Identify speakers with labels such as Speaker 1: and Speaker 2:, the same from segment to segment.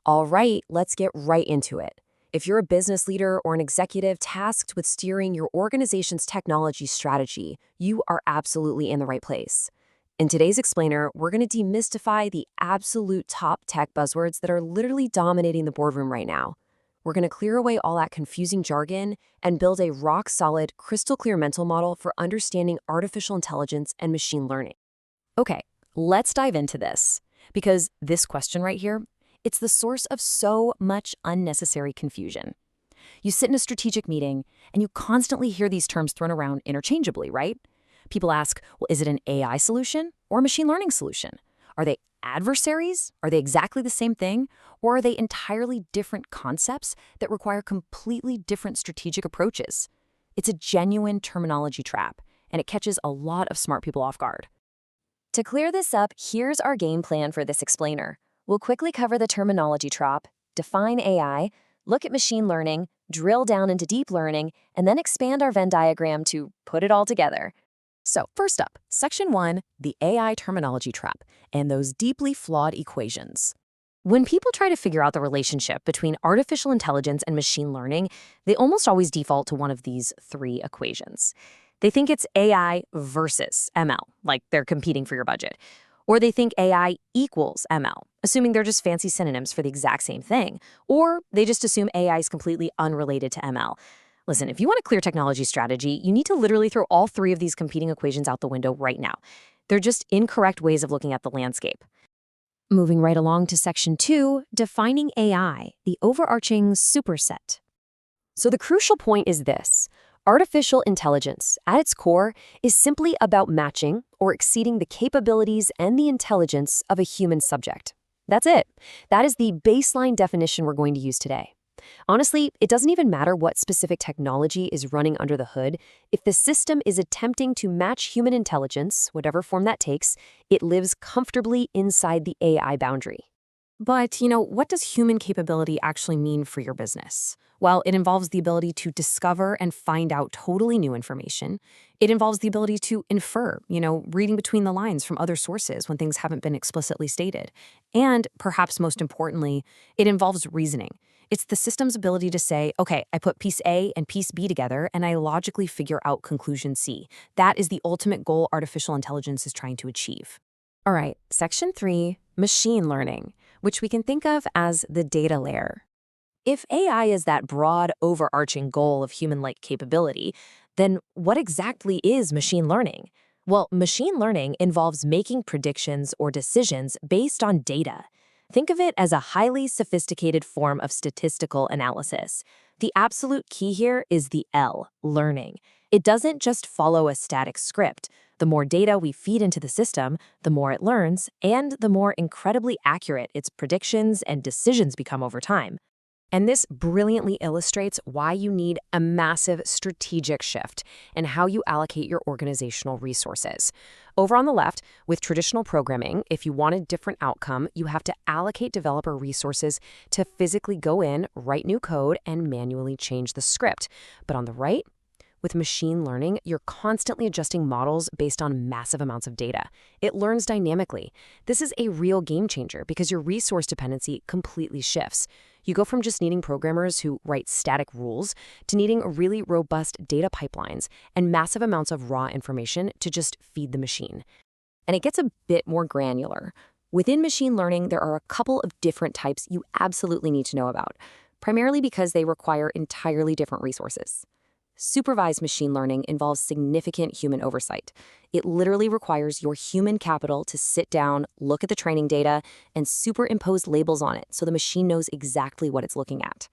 Speaker 1: All right, let's get right into it. If you're a business leader or an executive tasked with steering your organization's technology strategy, you are absolutely in the right place. In today's explainer, we're going to demystify the absolute top tech buzzwords that are literally dominating the boardroom right now. We're going to clear away all that confusing jargon and build a rock-solid, crystal-clear mental model for understanding artificial intelligence and machine learning. Okay, let's dive into this, because this question right here, it's the source of so much unnecessary confusion. You sit in a strategic meeting, and you constantly hear these terms thrown around interchangeably, right? People ask, well, is it an AI solution or a machine learning solution? Are they adversaries? Are they exactly the same thing? Or are they entirely different concepts that require completely different strategic approaches? It's a genuine terminology trap, and it catches a lot of smart people off guard. To clear this up, here's our game plan for this explainer. We'll quickly cover the terminology trap, define AI, look at machine learning, drill down into deep learning, and then expand our Venn diagram to put it all together. So first up, Section 1, the AI terminology trap, and those deeply flawed equations. When people try to figure out the relationship between artificial intelligence and machine learning, they almost always default to one of these three equations. They think it's AI versus ML, like they're competing for your budget. Or they think AI equals ML, assuming they're just fancy synonyms for the exact same thing. Or they just assume AI is completely unrelated to ML. Listen, if you want a clear technology strategy, you need to literally throw all three of these competing equations out the window right now. They're just incorrect ways of looking at the landscape. Moving right along to Section 2, defining AI, the overarching superset. So the crucial point is this. Artificial intelligence, at its core, is simply about matching or exceeding the capabilities and the intelligence of a human subject. That's it. That is the baseline definition we're going to use today. Honestly, it doesn't even matter what specific technology is running under the hood. If the system is attempting to match human intelligence, whatever form that takes, it lives comfortably inside the AI boundary. But, what does human capability actually mean for your business? Well, it involves the ability to discover and find out totally new information. It involves the ability to infer, reading between the lines from other sources when things haven't been explicitly stated. And perhaps most importantly, it involves reasoning. It's the system's ability to say, okay, I put piece A and piece B together and I logically figure out conclusion C. That is the ultimate goal artificial intelligence is trying to achieve. All right, Section 3, machine learning, which we can think of as the data layer. If AI is that broad, overarching goal of human-like capability, then what exactly is machine learning? Well, machine learning involves making predictions or decisions based on data. Think of it as a highly sophisticated form of statistical analysis. The absolute key here is the L, learning. It doesn't just follow a static script. The more data we feed into the system, the more it learns, and the more incredibly accurate its predictions and decisions become over time. And this brilliantly illustrates why you need a massive strategic shift in how you allocate your organizational resources. Over on the left, with traditional programming, if you want a different outcome, you have to allocate developer resources to physically go in, write new code, and manually change the script. But on the right, with machine learning, you're constantly adjusting models based on massive amounts of data. It learns dynamically. This is a real game changer because your resource dependency completely shifts. You go from just needing programmers who write static rules to needing really robust data pipelines and massive amounts of raw information to just feed the machine. And it gets a bit more granular. Within machine learning, there are a couple of different types you absolutely need to know about, primarily because they require entirely different resources. Supervised machine learning involves significant human oversight. It literally requires your human capital to sit down, look at the training data, and superimpose labels on it so the machine knows exactly what it's looking at.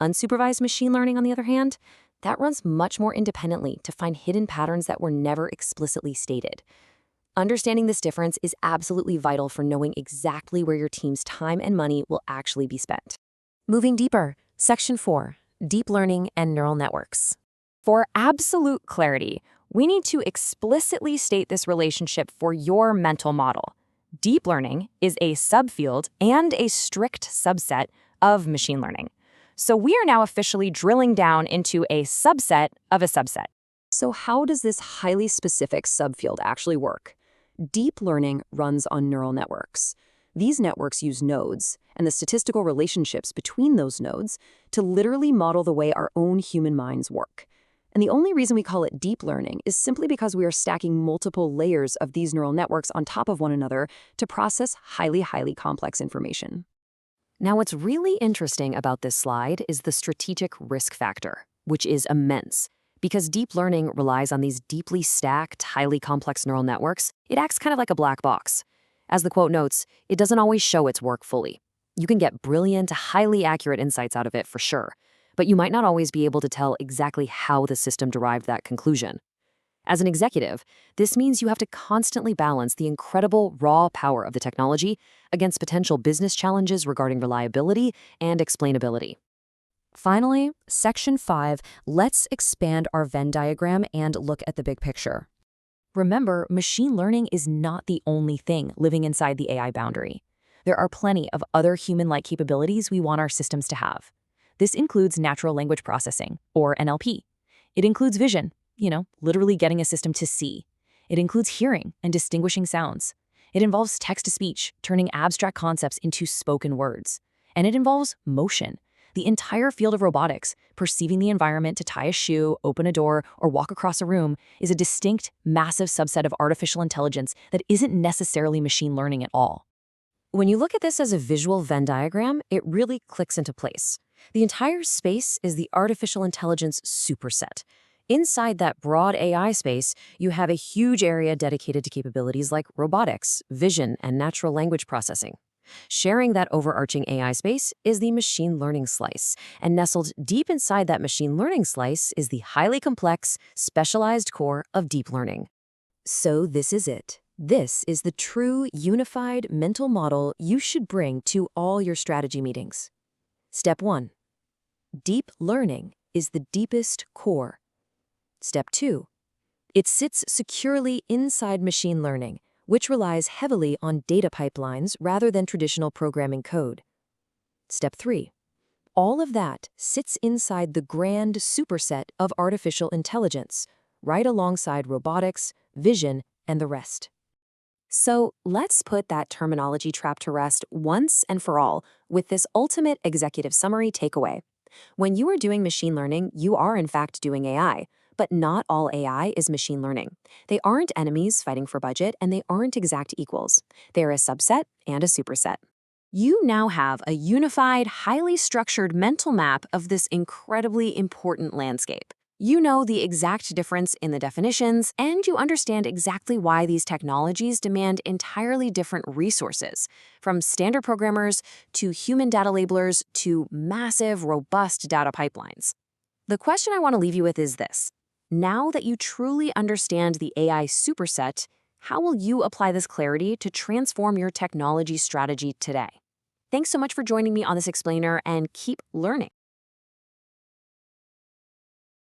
Speaker 1: Unsupervised machine learning, on the other hand, that runs much more independently to find hidden patterns that were never explicitly stated. Understanding this difference is absolutely vital for knowing exactly where your team's time and money will actually be spent. Moving deeper, Section 4, deep learning and neural networks. For absolute clarity, we need to explicitly state this relationship for your mental model. Deep learning is a subfield and a strict subset of machine learning. So we are now officially drilling down into a subset of a subset. So how does this highly specific subfield actually work? Deep learning runs on neural networks. These networks use nodes and the statistical relationships between those nodes to literally model the way our own human minds work. And the only reason we call it deep learning is simply because we are stacking multiple layers of these neural networks on top of one another to process highly complex information. Now, what's really interesting about this slide is the strategic risk factor, which is immense. Because deep learning relies on these deeply stacked, highly complex neural networks, it acts kind of like a black box. As the quote notes, it doesn't always show its work fully. You can get brilliant, highly accurate insights out of it for sure, but you might not always be able to tell exactly how the system derived that conclusion. As an executive, this means you have to constantly balance the incredible raw power of the technology against potential business challenges regarding reliability and explainability. Finally, Section 5, let's expand our Venn diagram and look at the big picture. Remember, machine learning is not the only thing living inside the AI boundary. There are plenty of other human-like capabilities we want our systems to have. This includes natural language processing, or NLP. It includes vision, literally getting a system to see. It includes hearing and distinguishing sounds. It involves text-to-speech, turning abstract concepts into spoken words. And it involves motion. The entire field of robotics, perceiving the environment to tie a shoe, open a door, or walk across a room, is a distinct, massive subset of artificial intelligence that isn't necessarily machine learning at all. When you look at this as a visual Venn diagram, it really clicks into place. The entire space is the artificial intelligence superset. Inside that broad AI space, you have a huge area dedicated to capabilities like robotics, vision, and natural language processing. Sharing that overarching AI space is the machine learning slice, and nestled deep inside that machine learning slice is the highly complex, specialized core of deep learning. So this is it. This is the true, unified mental model you should bring to all your strategy meetings. Step 1. Deep learning is the deepest core. Step 2. It sits securely inside machine learning, which relies heavily on data pipelines rather than traditional programming code. Step 3. All of that sits inside the grand superset of artificial intelligence, right alongside robotics, vision, and the rest. So let's put that terminology trap to rest once and for all with this ultimate executive summary takeaway. When you are doing machine learning, you are in fact doing AI. But not all AI is machine learning. They aren't enemies fighting for budget, and they aren't exact equals. They're a subset and a superset. You now have a unified, highly structured mental map of this incredibly important landscape. You know the exact difference in the definitions, and you understand exactly why these technologies demand entirely different resources, from standard programmers to human data labelers to massive, robust data pipelines. The question I want to leave you with is this. Now that you truly understand the AI superset, how will you apply this clarity to transform your technology strategy today? Thanks so much for joining me on this explainer, and keep learning.